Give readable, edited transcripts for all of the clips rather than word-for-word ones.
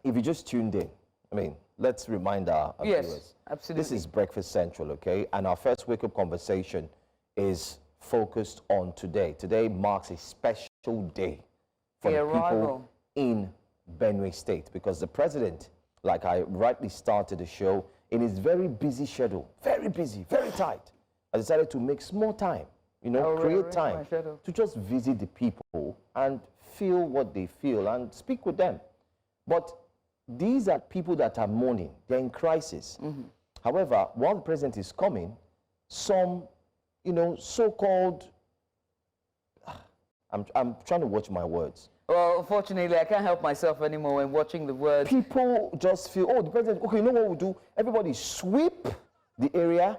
if you just tuned in, I mean, let's remind our viewers. Absolutely. This is Breakfast Central, okay? And our first wake-up conversation is focused on today. Today marks a special day for the people in Benue State, because the president, like I rightly started the show, in his very busy schedule, very busy, very tight, I decided to make small time, you know, create time to just visit the people and feel what they feel and speak with them. But these are people that are mourning, they're in crisis. However, while the president is coming, some, you know, so-called, I'm trying to watch my words. Well, unfortunately, I can't help myself anymore when watching the words. People just feel, oh, the president, okay, you know what we'll do? Everybody sweep the area,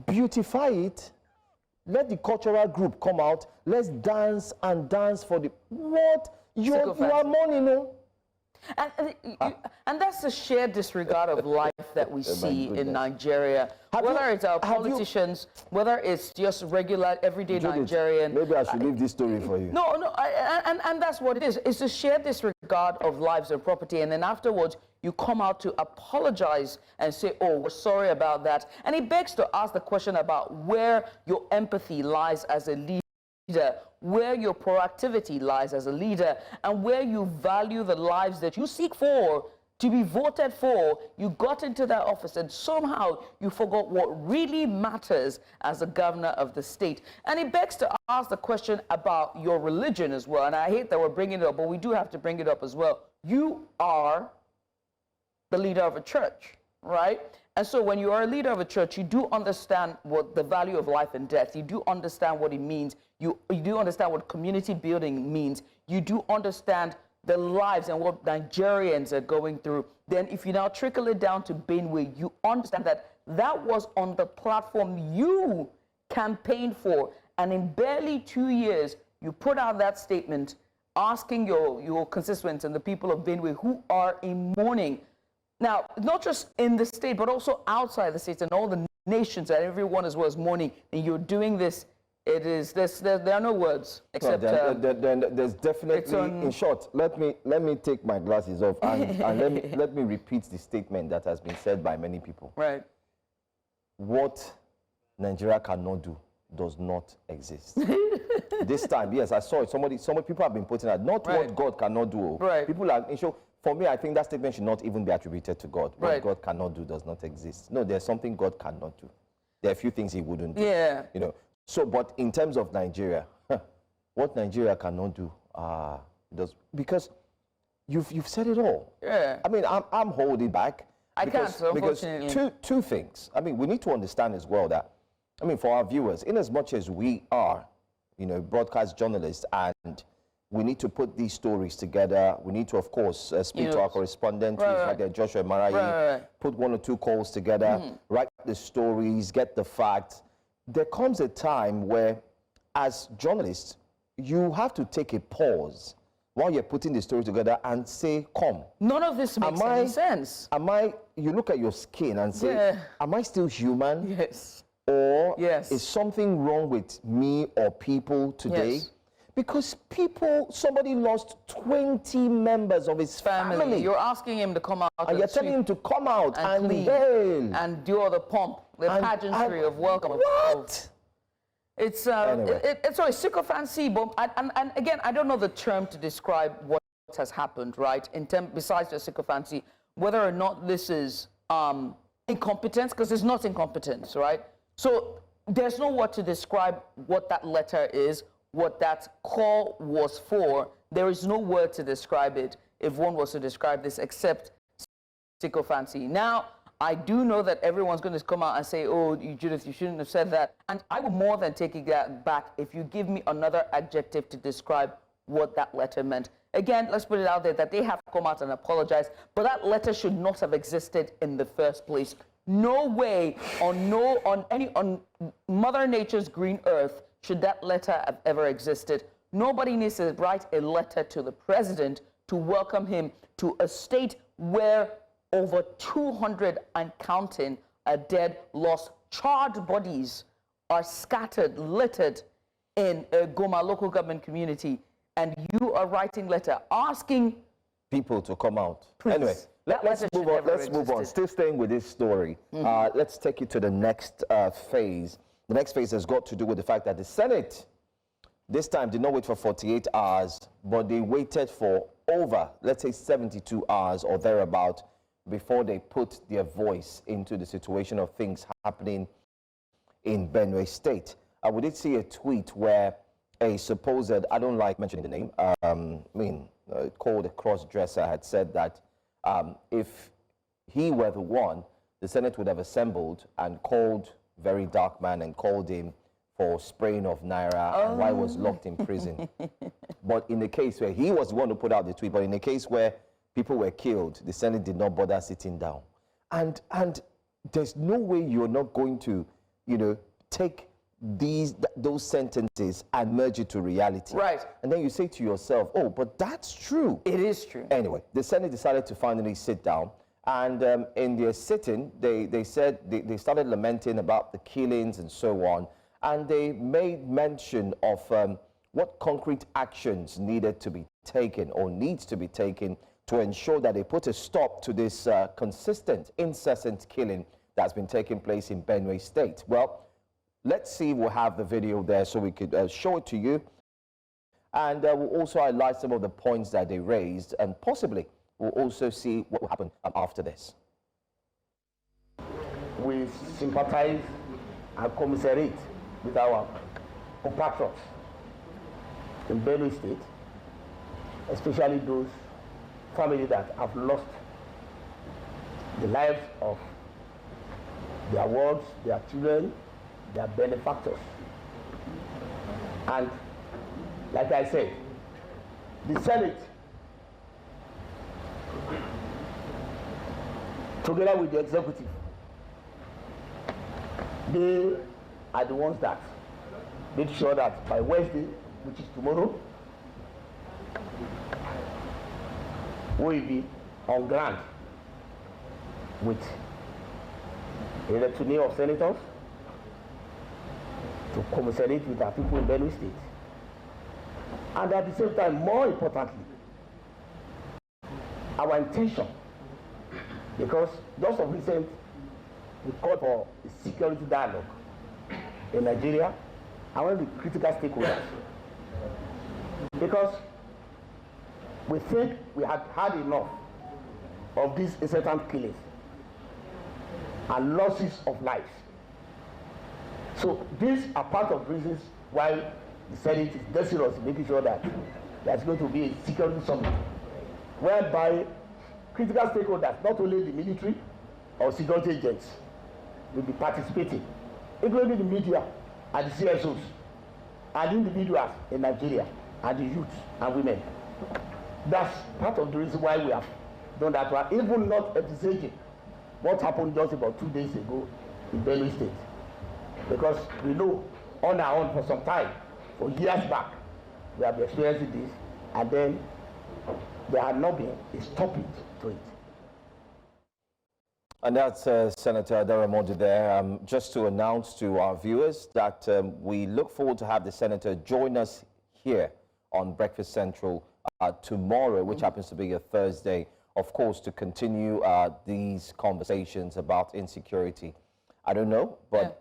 beautify it, let the cultural group come out, let's dance and dance for the, what? You are mourning, no? And that's the sheer disregard of life that we see in Nigeria. Whether it's our politicians, whether it's just regular, everyday Judith, Nigerian. Maybe I should leave this story for you. No, and that's what it is. It's the sheer disregard of lives and property. And then afterwards, you come out to apologize and say, oh, we're sorry about that. And it begs to ask the question about where your empathy lies as a leader, where your proactivity lies as a leader, and where you value the lives that you seek for, to be voted for. You got into that office and somehow you forgot what really matters as a governor of the state. And it begs to ask the question about your religion as well. And I hate that we're bringing it up, but we do have to bring it up as well. You are the leader of a church, right? And so when you are a leader of a church, you do understand what the value of life and death. You do understand what it means. You do understand what community building means. You do understand the lives and what Nigerians are going through. Then if you now trickle it down to Benue, you understand that that was on the platform you campaigned for. And in barely 2 years, you put out that statement asking your constituents and the people of Benue who are in mourning. Now, not just in the state, but also outside the state and all the nations and everyone as well as mourning. And you're doing this. It is there are no words except. Well, there's definitely. In short, let me take my glasses off and let me repeat the statement that has been said by many people. Right. What Nigeria cannot do does not exist. This time, yes, I saw it. Some people have been putting out not what God cannot do. Right. People are. For me, I think that statement should not even be attributed to God. What God cannot do does not exist. No, there's something God cannot do. There are a few things he wouldn't do. Yeah. You know. So, but in terms of Nigeria, what Nigeria cannot do, does, because you've said it all. Yeah. I mean, I'm holding back. Because two things. I mean, we need to understand as well that, I mean, for our viewers, in as much as we are, you know, broadcast journalists, and we need to put these stories together. We need to, of course, speak to our correspondent, like Joshua Marayi, put 1 or 2 calls together, write the stories, get the facts. There comes a time where, as journalists, you have to take a pause while you're putting the story together and say, come. None of this makes any sense. You look at your skin and say, am I still human? Yes. Or is something wrong with me or people today? Yes. Because somebody lost 20 members of his family. You're asking him to come out and you're telling him to come out and clean and do all the pomp, the pageantry of welcome. What? It's sorry, sycophancy, but and again, I don't know the term to describe what has happened, right? Besides the sycophancy, whether or not this is incompetence, because it's not incompetence, right? So there's no word to describe what that letter is, what that call was for. There is no word to describe it if one was to describe this except sycophancy. Now, I do know that everyone's going to come out and say, oh, Judith, you shouldn't have said that. And I will more than take it back if you give me another adjective to describe what that letter meant. Again, let's put it out there that they have come out and apologized, but that letter should not have existed in the first place. No way on Mother Nature's green earth should that letter have ever existed. Nobody needs to write a letter to the president to welcome him to a state where over 200 and counting are dead, lost, charred bodies are scattered, littered in a Goma local government community. And you are writing letter asking people to come out. Please. Anyway, let's move on. Let's move on. Still staying with this story. Let's take it to the next phase. The next phase has got to do with the fact that the Senate this time did not wait for 48 hours, but they waited for over, let's say, 72 hours or thereabout before they put their voice into the situation of things happening in Benue State. We did see a tweet where a supposed, I don't like mentioning the name, called a cross-dresser had said that if he were the one, the Senate would have assembled and called very dark man and called him for spraying of naira and why he was locked in prison. But in the case where he was the one who put out the tweet, but in the case where people were killed, the Senate did not bother sitting down. And there's no way you're not going to, take those sentences and merge it to reality. Right. And then you say to yourself, oh, but that's true. It is true. Anyway, the Senate decided to finally sit down. And in their sitting, they said they started lamenting about the killings and so on. And they made mention of what concrete actions needed to be taken or needs to be taken to ensure that they put a stop to this consistent, incessant killing that's been taking place in Benue State. Well, let's see, we'll have the video there so we could show it to you. And we'll also highlight some of the points that they raised, and possibly we'll also see what will happen after this. We sympathize and commiserate with our compatriots in Benue State, especially those families that have lost the lives of their wards, their children, their benefactors. And like I said, the Senate, together with the executive, they are the ones that made sure that by Wednesday, which is tomorrow, we will be on ground with a retinue of senators to commiserate with our people in Benue State. And at the same time, more importantly, our intention, because just of recent, we called for a security dialogue in Nigeria and one of the critical stakeholders. Because we think we had had enough of these incessant killings and losses of lives. So these are part of the reasons why the Senate is dead serious in making sure that there's going to be a security summit whereby critical stakeholders, not only the military or security agents, will be participating, including the media and the CSOs and individuals in Nigeria and the youth and women. That's part of the reason why we have done that. We are even not envisaging what happened just about 2 days ago in Benue State. Because we know on our own for some time, for years back, we have experienced this, and then there had not been a stoppage to it. And that's Senator Adefarasin there. Just to announce to our viewers that we look forward to have the Senator join us here on Breakfast Central tomorrow, which happens to be a Thursday, of course, to continue these conversations about insecurity. I don't know, but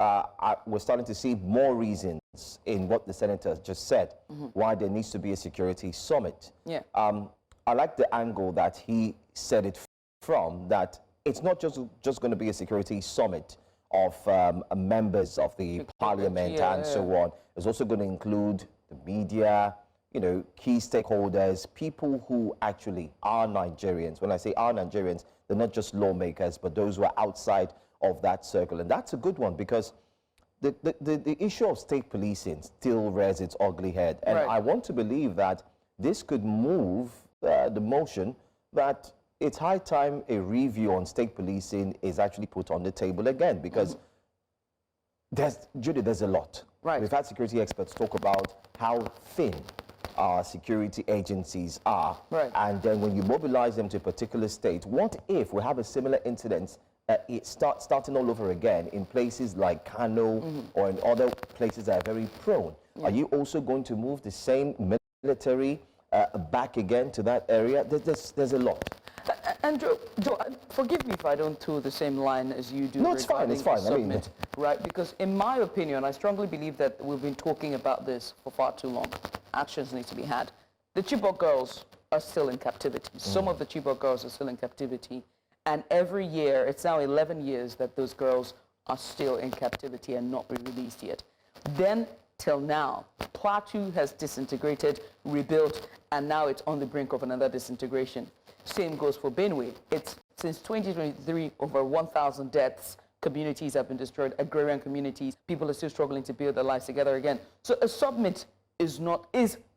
we're starting to see more reasons in what the Senator just said, why there needs to be a security summit. Yeah. I like the angle that he said it from, that it's not just going to be a security summit of members of the parliament and so on. It's also going to include the media, key stakeholders, people who actually are Nigerians. When I say are Nigerians, they're not just lawmakers, but those who are outside of that circle. And that's a good one, because the issue of state policing still rears its ugly head. And I want to believe that this could move the motion that it's high time a review on state policing is actually put on the table again, because Judith, there's a lot. Right. We've had security experts talk about how thin our security agencies are. Right. And then when you mobilize them to a particular state, what if we have a similar incident starting all over again in places like Kano or in other places that are very prone? Are you also going to move the same military back again to that area. There's a lot. And Joe, forgive me if I don't toe the same line as you do. No, it's fine, it's fine. I mean, right? Because in my opinion, I strongly believe that we've been talking about this for far too long. Actions need to be had. The Chibok girls are still in captivity. Some of the Chibok girls are still in captivity. And every year, it's now 11 years that those girls are still in captivity and not been released yet. Then, till now, Plateau has disintegrated, rebuilt, and now it's on the brink of another disintegration. Same goes for Benue. It's since 2023, over 1,000 deaths. Communities have been destroyed, agrarian communities. People are still struggling to build their lives together again. So a summit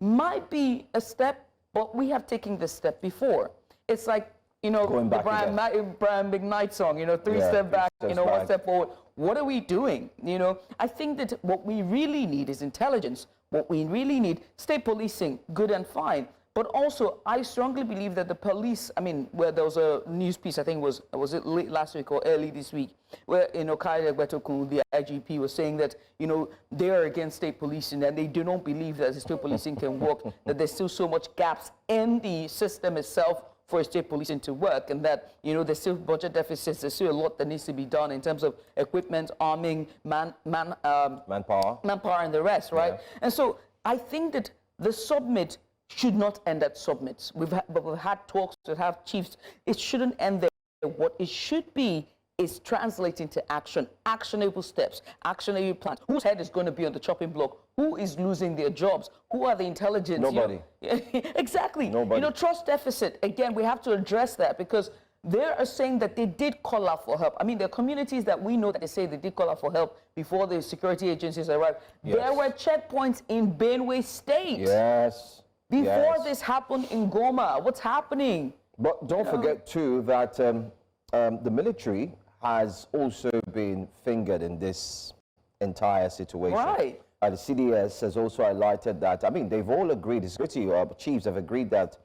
might be a step, but we have taken this step before. It's like, you know, the Brian McKnight song, you know, three steps back, you know, one step forward. What are we doing? You know, I think that what we really need is intelligence. What we really need, state policing, good and fine. But also, I strongly believe that the police, I mean, where there was a news piece, I think was it late last week or early this week, where, you know, Kyle Egbetokun, the IGP, was saying that, you know, they are against state policing and they do not believe that the state policing can work, that there's still so much gaps in the system itself for state policing to work, and that, you know, there's still budget deficits, there's still a lot that needs to be done in terms of equipment, arming, manpower, and the rest, right? Yeah. And so I think that the summit should not end at summits. We've had talks to have chiefs. It shouldn't end there. What it should be is translating to action, actionable steps, actionable plans. Whose head is going to be on the chopping block? Who is losing their jobs? Who are the intelligence? Nobody. You know, exactly. Nobody. You know, trust deficit. Again, we have to address that because they are saying that they did call out for help. I mean, there are communities that we know that they say they did call out for help before the security agencies arrived. Yes. There were checkpoints in Benue State. Yes. Before this happened in Goma. What's happening? But don't forget, too, that the military has also been fingered in this entire situation. Right. The CDS has also highlighted that, I mean, they've all agreed, the security chiefs have agreed that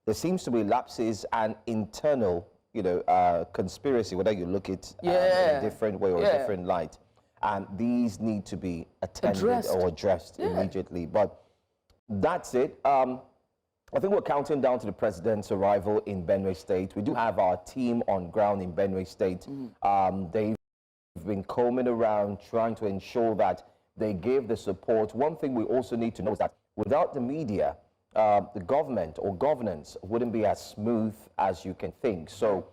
there seems to be lapses and internal, you know, conspiracy, whether you look at it in a different way or a different light. And these need to be attended or addressed immediately. But that's it. I think we're counting down to the president's arrival in Benue State. We do have our team on ground in Benue State. They've been combing around trying to ensure that they give the support. One thing we also need to know is that without the media, the government or governance wouldn't be as smooth as you can think. So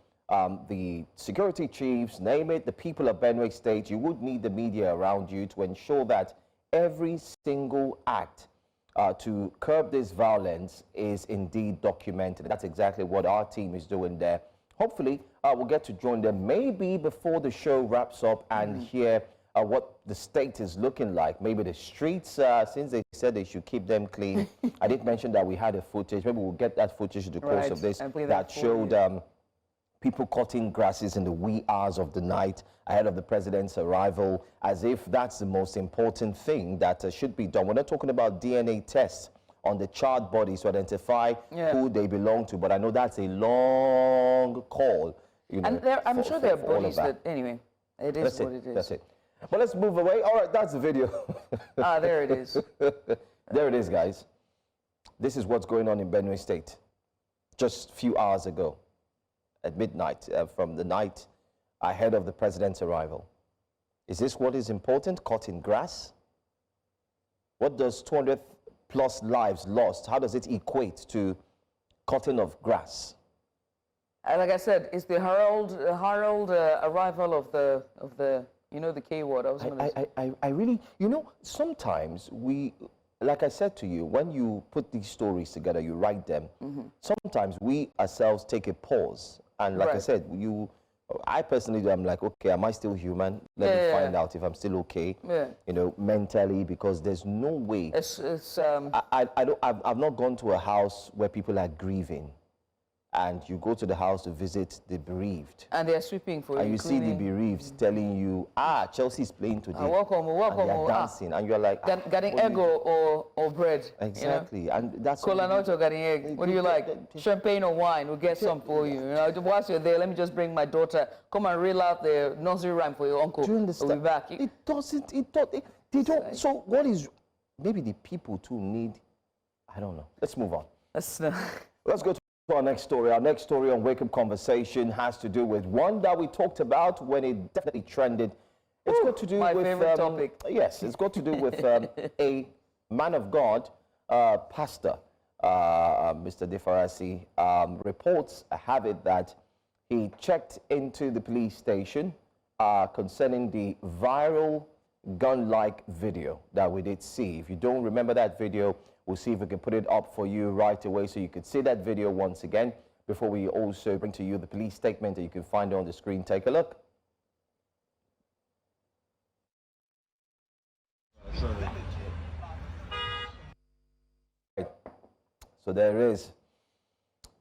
the security chiefs, name it, the people of Benue State, you would need the media around you to ensure that every single act to curb this violence is indeed documented. That's exactly what our team is doing there. Hopefully, we'll get to join them maybe before the show wraps up and hear what the state is looking like. Maybe the streets, since they said they should keep them clean. I did mention that we had a footage. Maybe we'll get that footage in the course of this that showed people cutting grasses in the wee hours of the night ahead of the president's arrival, as if that's the most important thing that should be done. We're not talking about DNA tests on the charred bodies to identify who they belong to, but I know that's a long call. You know, and I'm sure there are bodies that, anyway, it is what it is. That's it. But let's move away. All right, that's the video. There it is. There it is, guys. This is what's going on in Benue State just a few hours ago at midnight, from the night ahead of the president's arrival. Is this what is important? Cutting grass? What does 200 plus lives lost, how does it equate to cutting of grass? Like I said, it's the herald arrival of the you know, the K word. I really, you know, sometimes we, like I said to you, when you put these stories together, you write them, sometimes we ourselves take a pause. And like I said, I personally, I'm like, okay, am I still human? Let me find out if I'm still okay, you know, mentally, because there's no way. I've not gone to a house where people are grieving. And you go to the house to visit the bereaved. And they're sweeping for you. And you see the bereaved telling you, Chelsea's playing today. Welcome. And they're dancing. And you're like, getting egg or bread. Exactly. You know? And that's Cola Noto getting egg. What do you like? Champagne or wine? We'll get some for you. You know, whilst you're there, let me just bring my daughter. Come and reel out the nursery rhyme for your uncle. Do you understand? We'll be back. They don't. So what is, maybe the people too need, I don't know. Let's move on. Let's go to our next story. Our next story on Wake Up Conversation has to do with one that we talked about when it definitely trended. It's got to do my with favorite topic. Yes, it's got to do with a man of God, pastor, Mr. Adefarasin. Reports have it that he checked into the police station concerning the viral gun-like video that we did see. If you don't remember that video, we'll see if we can put it up for you right away so you could see that video once again before we also bring to you the police statement that you can find on the screen. Take a look. So there is.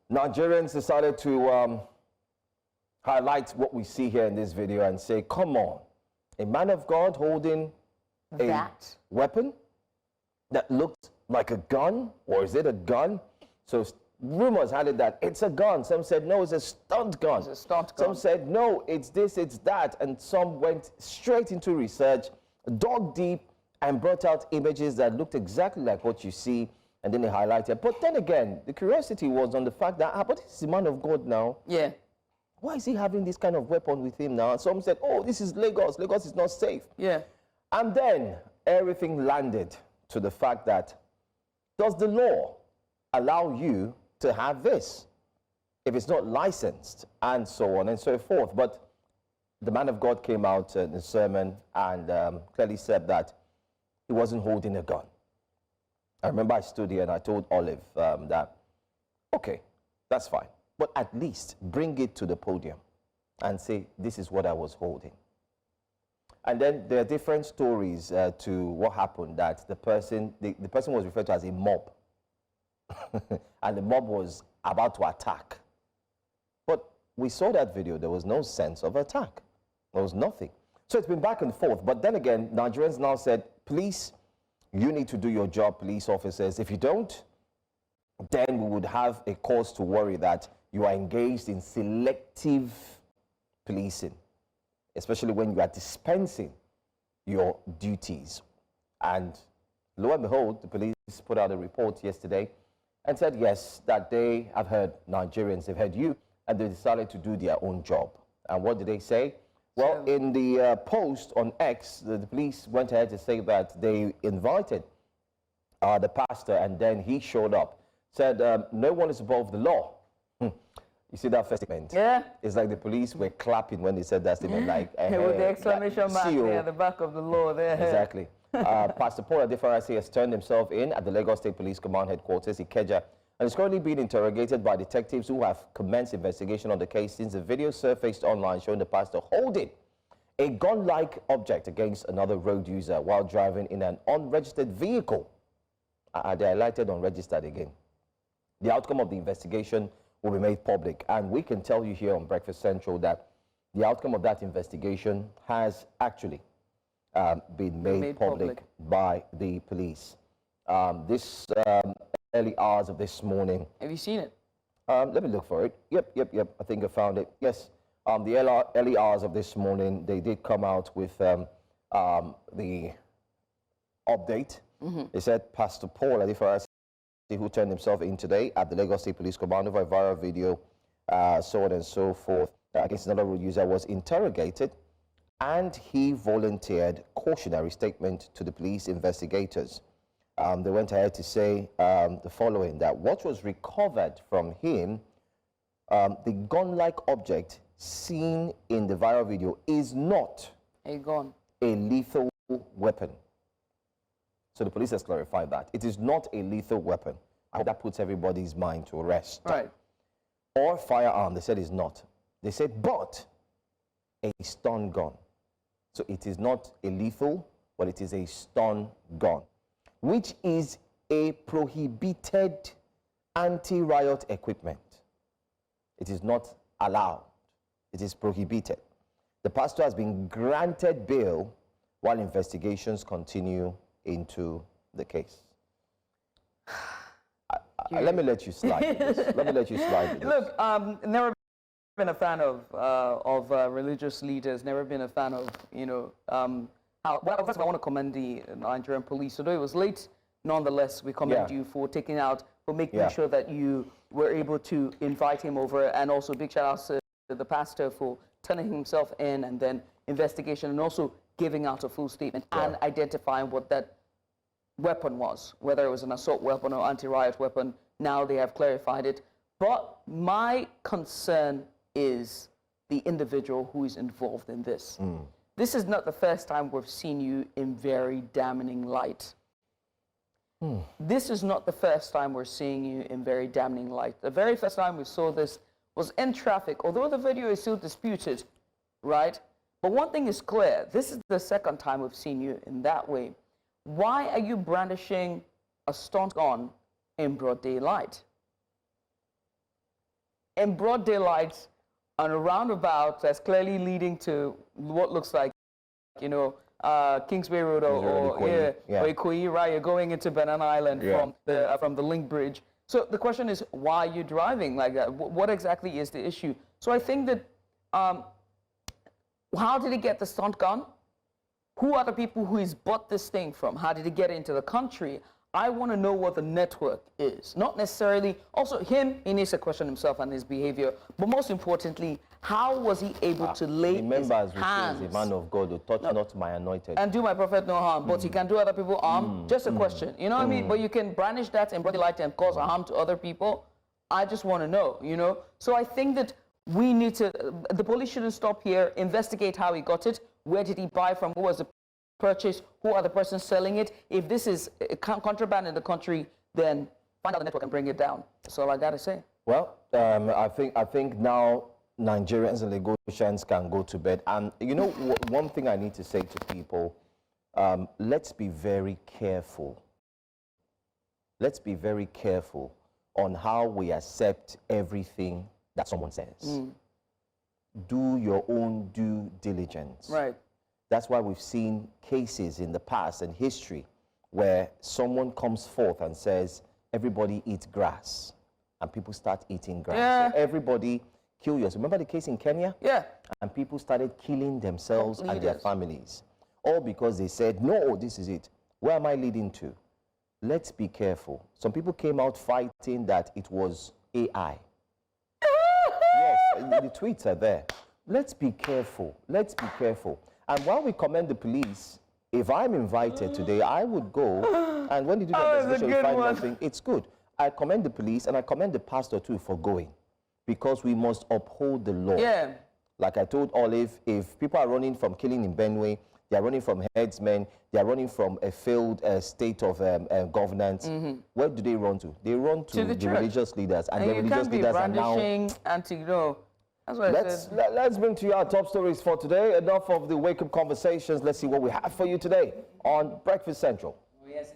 Nigerians decided to highlight what we see here in this video and say, come on, a man of God holding a weapon that looked like a gun, or is it a gun? So rumors had it that it's a gun. Some said, no, it's a stunt gun. It's a stunt gun. Some said, no, it's this, it's that. And some went straight into research, dug deep, and brought out images that looked exactly like what you see, and then they highlighted. But then again, the curiosity was on the fact that, but this is a man of God now. Yeah. Why is he having this kind of weapon with him now? And some said, oh, this is Lagos. Lagos is not safe. Yeah. And then everything landed to the fact that, does the law allow you to have this if it's not licensed, and so on and so forth? But the man of God came out in the sermon and clearly said that he wasn't holding a gun. I remember I stood here and I told Olive that, okay, that's fine, but at least bring it to the podium and say, this is what I was holding. And then there are different stories to what happened, that the person was referred to as a mob. And the mob was about to attack. But we saw that video. There was no sense of attack. There was nothing. So it's been back and forth. But then again, Nigerians now said, police, you need to do your job, police officers. If you don't, then we would have a cause to worry that you are engaged in selective policing, especially when you are dispensing your duties. And lo and behold, the police put out a report yesterday and said, yes, that they have heard Nigerians, they've heard you, and they decided to do their own job. And what did they say? Well, in the post on X, the police went ahead to say that they invited the pastor, and then he showed up, said, no one is above the law. You see that first statement? Yeah. It's like the police were clapping when they said that statement, like... with the exclamation mark there at the back of the law there. Exactly. Pastor Paul Adefarasin has turned himself in at the Lagos State Police Command Headquarters, Ikeja, and is currently being interrogated by detectives who have commenced investigation on the case since the video surfaced online showing the pastor holding a gun-like object against another road user while driving in an unregistered vehicle. They highlighted unregistered again. The outcome of the investigation will be made public, and we can tell you here on Breakfast Central that the outcome of that investigation has actually been made public by the police. This early hours of this morning. Have you seen it? Let me look for it. Yep. I think I found it. Yes. The early hours of this morning, they did come out with the update. They said Pastor Paul Adefarasin, who turned himself in today at the Lagos State Police Command over a viral video, so on and so forth, against another road user, was interrogated, and he volunteered cautionary statement to the police investigators. They went ahead to say the following, that what was recovered from him, the gun-like object seen in the viral video, is not a gun, a lethal weapon. So the police has clarified that. It is not a lethal weapon. I hope that puts everybody's mind to rest. Right. Or firearm, they said it's not. They said, but a stun gun. So it is not a lethal, but it is a stun gun, which is a prohibited anti-riot equipment. It is not allowed. It is prohibited. The pastor has been granted bail while investigations continue into the case. Let me let you slide with this. Let me let you slide with this. Look, never been a fan of religious leaders, never been a fan of, well, first of all, I want to commend the Nigerian police. Although it was late, nonetheless, we commend you for taking out for making sure that you were able to invite him over, and also big shout out to the pastor for turning himself in, and then investigation, and also giving out a full statement and identifying what that weapon was, whether it was an assault weapon or anti-riot weapon. Now they have clarified it. But my concern is the individual who is involved in this. This is not the first time we've seen you in very damning light. This is not the first time we're seeing you in very damning light. The very first time we saw this was in traffic, although the video is still disputed, right? But one thing is clear, this is the second time we've seen you in that way. Why are you brandishing a stunt gun in broad daylight? In broad daylight, on a roundabout that's clearly leading to what looks like, you know, Kingsway Road or Ikoyi, right? You're going into Banana Island from the Link Bridge. So the question is, why are you driving like that? What exactly is the issue? So I think that, how did he get the stunt gun? Who are the people who he's bought this thing from? How did he get into the country? I want to know what the network is. Not necessarily, also him, he needs to question himself and his behavior. But most importantly, how was he able to lay his hands? The man of God who touch not my anointed. And do my prophet no harm, but he can do other people harm? Just a question, you know what I mean? But you can brandish that in broad daylight and cause harm to other people. I just want to know, you know? So I think that we need to, the police shouldn't stop here, investigate how he got it, where did he buy from, who was the purchase, who are the persons selling it. If this is contraband in the country, then find out the network and bring it down. That's all I got to say. Well, I think now Nigerians and Lagosians can go to bed. And you know, one thing I need to say to people, let's be very careful. Let's be very careful on how we accept everything that someone says. Do your own due diligence. Right. That's why we've seen cases in the past and history where someone comes forth and says, everybody eats grass, and people start eating grass. So everybody kill yourself. Remember the case in Kenya? Yeah. And people started killing themselves and their families, all because they said, no, this is it. Where am I leading to? Let's be careful. Some people came out fighting that it was AI. Yes, the tweets are there. Let's be careful. Let's be careful. And while we commend the police, if I'm invited today, I would go, and when you do the investigation, you find nothing, it's good. I commend the police, and I commend the pastor too for going, because we must uphold the law. Yeah. Like I told Olive, if people are running from killing in Benue, they are running from headsmen, they are running from a failed state of governance, where do they run to? They run to the religious leaders, and the religious leaders are now... anti-law. That's what let's bring to you our top stories for today. Enough of the wake-up conversations. Let's see what we have for you today on Breakfast Central. Oh, yes,